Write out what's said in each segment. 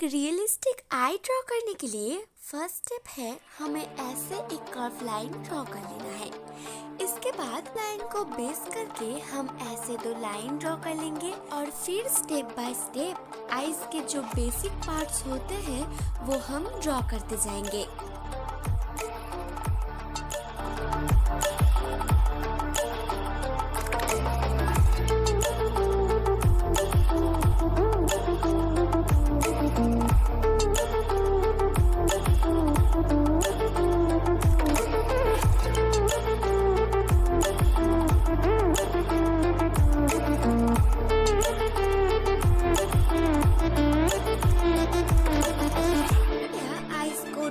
Realistic I draw करने के लिए फर्स्ट स्टेप है हमें ऐसे एक कर्व लाइन ड्रॉ कर लेना है। इसके बाद लाइन को बेस करके हम ऐसे दो लाइन ड्रॉ कर लेंगे और फिर स्टेप बाय स्टेप आईज के जो बेसिक पार्ट्स होते हैं वो हम ड्रॉ करते जाएंगे।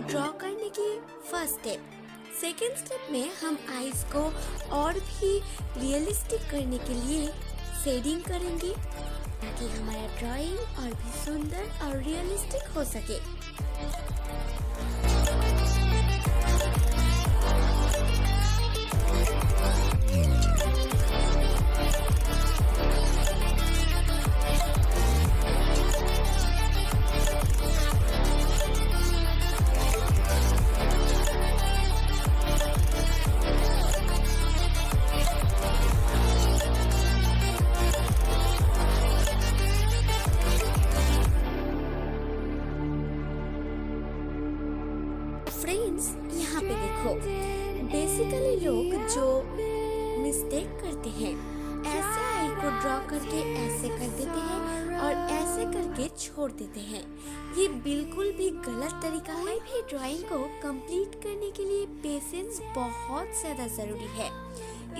ड्रॉ करने की फर्स्ट स्टेप। सेकेंड स्टेप में हम आईज को और भी रियलिस्टिक करने के लिए शेडिंग करेंगे ताकि हमारा ड्राइंग और भी सुंदर और रियलिस्टिक हो सके। फ्रेंड्स, यहाँ पे देखो, बेसिकली लोग जो मिस्टेक करते हैं ऐसे आई को ड्रॉ करके ऐसे कर देते हैं और ऐसे करके छोड़ देते हैं। ये बिल्कुल भी गलत तरीका है। भी ड्राइंग को कंप्लीट करने के लिए पेशेंस बहुत ज़्यादा ज़रूरी है।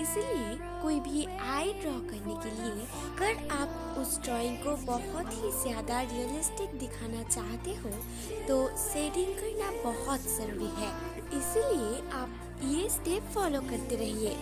इसलिए कोई भी आई ड्रॉ करने के लिए अगर आप उस ड्राइंग को बहुत ही ज़्यादा रियलिस्टिक दिखाना चाहते हो तो शेडिंग करना बहुत ज़रूरी है। इसलिए आप ये स्टेप फॉलो करते रहिए।